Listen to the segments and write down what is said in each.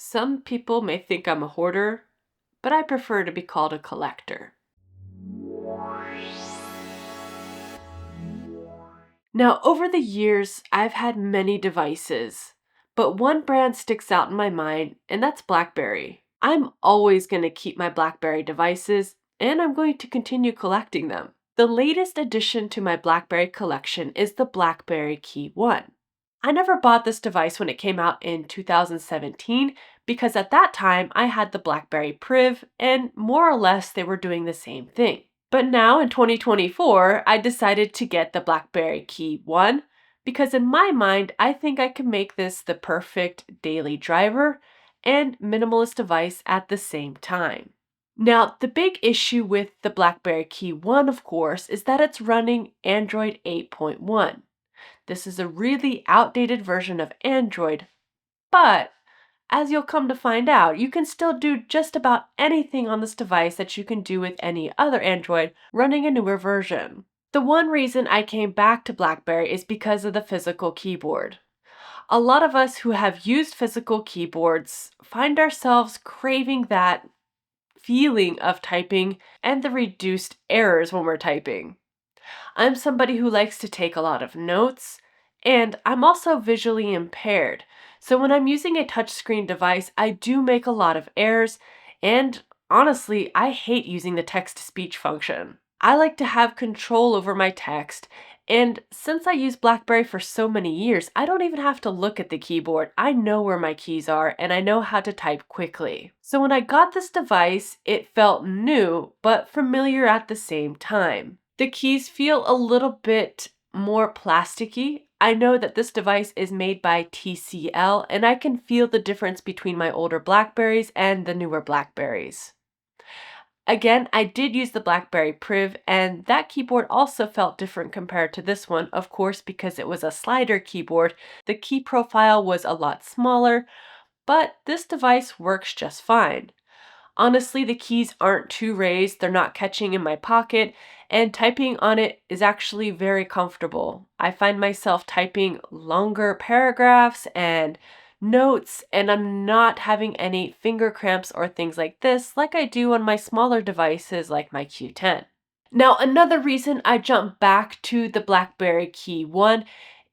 Some people may think I'm a hoarder, but I prefer to be called a collector. Now, over the years, I've had many devices, but one brand sticks out in my mind, and that's BlackBerry. I'm always going to keep my BlackBerry devices, and I'm going to continue collecting them. The latest addition to my BlackBerry collection is the BlackBerry KEYone. I never bought this device when it came out in 2017 because at that time I had the BlackBerry Priv, and more or less they were doing the same thing. But now in 2024, I decided to get the BlackBerry KEYone because in my mind, I think I can make this the perfect daily driver and minimalist device at the same time. Now, the big issue with the BlackBerry KEYone, of course, is that it's running Android 8.1. This is a really outdated version of Android, but as you'll come to find out, you can still do just about anything on this device that you can do with any other Android running a newer version. The one reason I came back to BlackBerry is because of the physical keyboard. A lot of us who have used physical keyboards find ourselves craving that feeling of typing and the reduced errors when we're typing. I'm somebody who likes to take a lot of notes, and I'm also visually impaired. So when I'm using a touchscreen device, I do make a lot of errors, and honestly, I hate using the text-to-speech function. I like to have control over my text, and since I use BlackBerry for so many years, I don't even have to look at the keyboard. I know where my keys are, and I know how to type quickly. So when I got this device, it felt new, but familiar at the same time. The keys feel a little bit more plasticky. I know that this device is made by TCL, and I can feel the difference between my older BlackBerries and the newer BlackBerries. Again, I did use the BlackBerry Priv, and that keyboard also felt different compared to this one, of course, because it was a slider keyboard. The key profile was a lot smaller, but this device works just fine. Honestly, the keys aren't too raised, they're not catching in my pocket, and typing on it is actually very comfortable. I find myself typing longer paragraphs and notes, and I'm not having any finger cramps or things like this like I do on my smaller devices like my Q10. Now, another reason I jumped back to the BlackBerry KEYone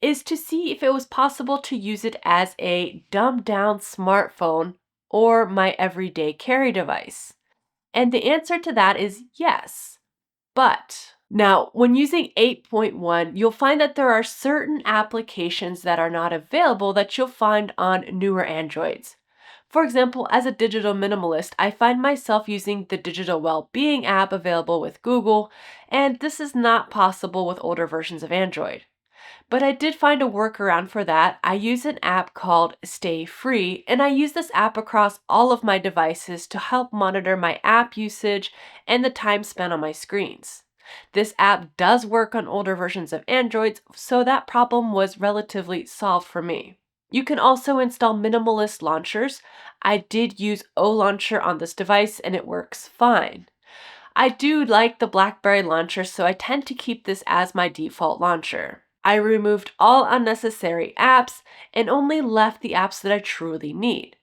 is to see if it was possible to use it as a dumbed-down smartphone or my everyday carry device. And the answer to that is yes. But now, when using 8.1, you'll find that there are certain applications that are not available that you'll find on newer Androids. For example, as a digital minimalist, I find myself using the digital well-being app available with Google, and this is not possible with older versions of Android. But I did find a workaround for that. I use an app called Stay Free, and I use this app across all of my devices to help monitor my app usage and the time spent on my screens. This app does work on older versions of Androids, so that problem was relatively solved for me. You can also install minimalist launchers. I did use O-Launcher on this device and it works fine. I do like the BlackBerry launcher, so I tend to keep this as my default launcher. I removed all unnecessary apps and only left the apps that I truly need.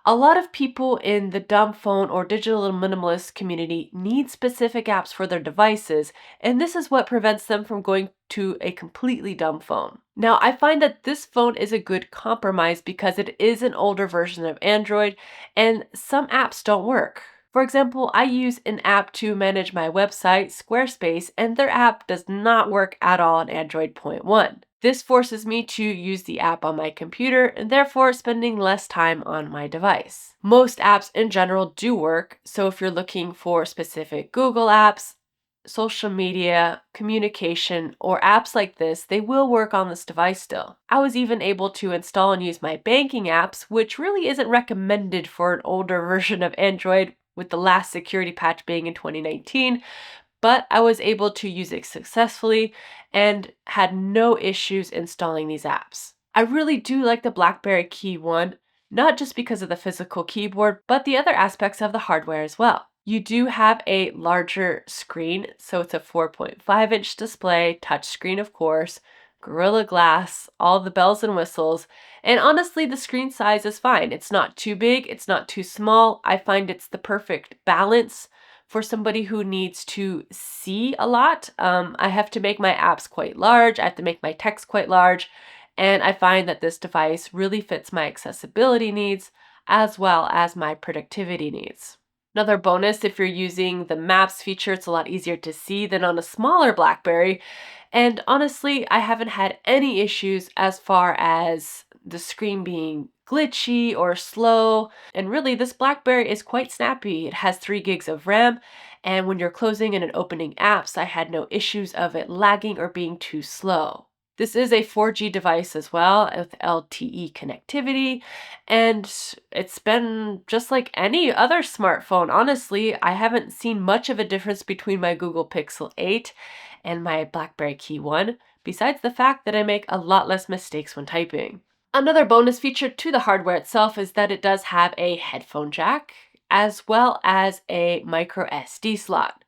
A lot of people in the dumb phone or digital minimalist community need specific apps for their devices, and this is what prevents them from going to a completely dumb phone. Now, I find that this phone is a good compromise because it is an older version of Android, and some apps don't work. For example, I use an app to manage my website, Squarespace, and their app does not work at all on Android 0.1. This forces me to use the app on my computer and therefore spending less time on my device. Most apps in general do work, so if you're looking for specific Google apps, social media, communication, or apps like this, they will work on this device still. I was even able to install and use my banking apps, which really isn't recommended for an older version of Android, with the last security patch being in 2019, but I was able to use it successfully and had no issues installing these apps. I really do like the BlackBerry KEYone, not just because of the physical keyboard, but the other aspects of the hardware as well. You do have a larger screen, so it's a 4.5-inch display, touchscreen of course, Gorilla Glass, all the bells and whistles. And honestly, the screen size is fine. It's not too big, it's not too small. I find it's the perfect balance for somebody who needs to see a lot. I have to make my apps quite large, I have to make my text quite large, and I find that this device really fits my accessibility needs as well as my productivity needs. Another bonus, if you're using the maps feature, it's a lot easier to see than on a smaller BlackBerry. And honestly, I haven't had any issues as far as the screen being glitchy or slow. And really, this BlackBerry is quite snappy. It has 3 gigs of RAM, and when you're closing and opening apps, I had no issues of it lagging or being too slow. This is a 4G device as well with LTE connectivity, and it's been just like any other smartphone. Honestly, I haven't seen much of a difference between my Google Pixel 8 and my BlackBerry KEYone, besides the fact that I make a lot less mistakes when typing. Another bonus feature to the hardware itself is that it does have a headphone jack as well as a micro SD slot.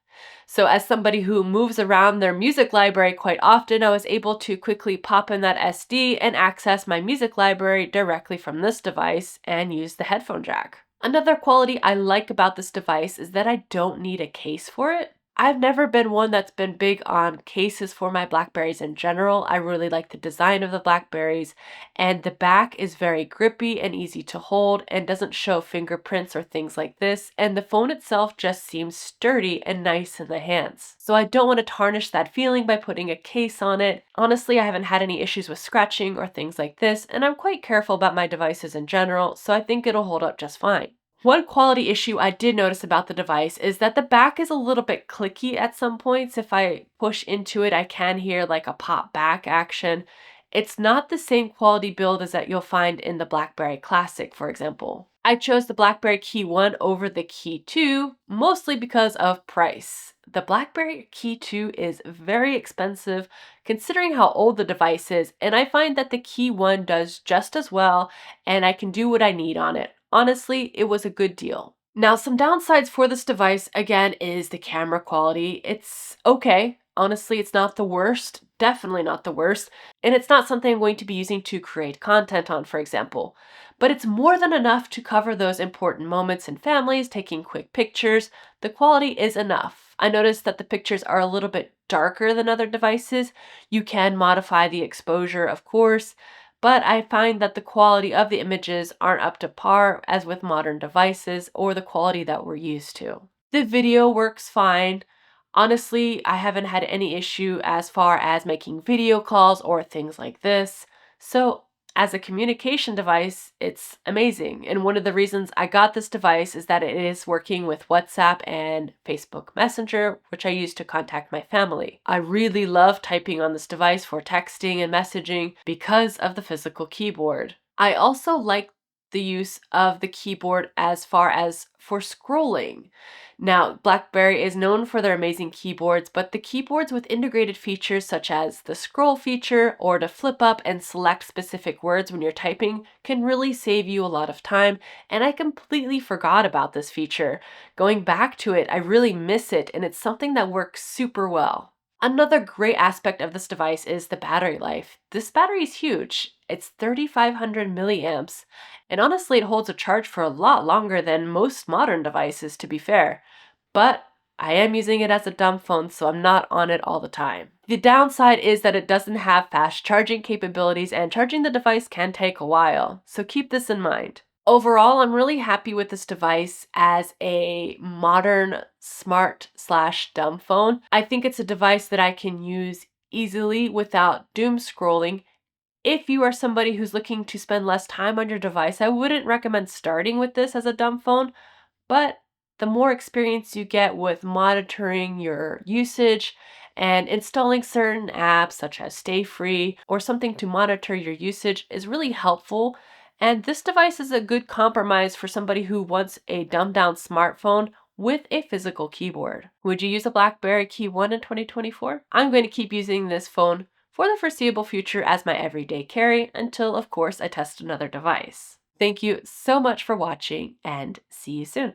So as somebody who moves around their music library quite often, I was able to quickly pop in that SD and access my music library directly from this device and use the headphone jack. Another quality I like about this device is that I don't need a case for it. I've never been one that's been big on cases for my Blackberries in general. I really like the design of the Blackberries, and the back is very grippy and easy to hold and doesn't show fingerprints or things like this, and the phone itself just seems sturdy and nice in the hands. So I don't want to tarnish that feeling by putting a case on it. Honestly, I haven't had any issues with scratching or things like this, and I'm quite careful about my devices in general, so I think it'll hold up just fine. One quality issue I did notice about the device is that the back is a little bit clicky at some points. If I push into it, I can hear like a pop back action. It's not the same quality build as that you'll find in the BlackBerry Classic, for example. I chose the BlackBerry KEYone over the KEY2, mostly because of price. The BlackBerry KEY2 is very expensive considering how old the device is, and I find that the KEYone does just as well, and I can do what I need on it. Honestly, it was a good deal. Now, some downsides for this device, again, is the camera quality. It's okay. Honestly, it's not the worst, definitely not the worst, and it's not something I'm going to be using to create content on, for example. But it's more than enough to cover those important moments in families, taking quick pictures. The quality is enough. I noticed that the pictures are a little bit darker than other devices. You can modify the exposure, of course, but I find that the quality of the images aren't up to par as with modern devices or the quality that we're used to. The video works fine. Honestly, I haven't had any issue as far as making video calls or things like this. So as a communication device, it's amazing. And one of the reasons I got this device is that it is working with WhatsApp and Facebook Messenger, which I use to contact my family. I really love typing on this device for texting and messaging because of the physical keyboard. I also like the use of the keyboard as far as for scrolling. Now, BlackBerry is known for their amazing keyboards, but the keyboards with integrated features such as the scroll feature or to flip up and select specific words when you're typing can really save you a lot of time, and I completely forgot about this feature. Going back to it, I really miss it, and it's something that works super well. Another great aspect of this device is the battery life. This battery is huge. It's 3,500 milliamps, and honestly, it holds a charge for a lot longer than most modern devices, to be fair. But I am using it as a dumb phone, so I'm not on it all the time. The downside is that it doesn't have fast charging capabilities, and charging the device can take a while, so keep this in mind. Overall, I'm really happy with this device as a modern smart/dumb phone. I think it's a device that I can use easily without doom scrolling. If you are somebody who's looking to spend less time on your device, I wouldn't recommend starting with this as a dumb phone, but the more experience you get with monitoring your usage and installing certain apps such as Stay Free or something to monitor your usage is really helpful. And this device is a good compromise for somebody who wants a dumbed down smartphone with a physical keyboard. Would you use a BlackBerry KEYone in 2024? I'm going to keep using this phone for the foreseeable future as my everyday carry until, of course, I test another device. Thank you so much for watching and see you soon.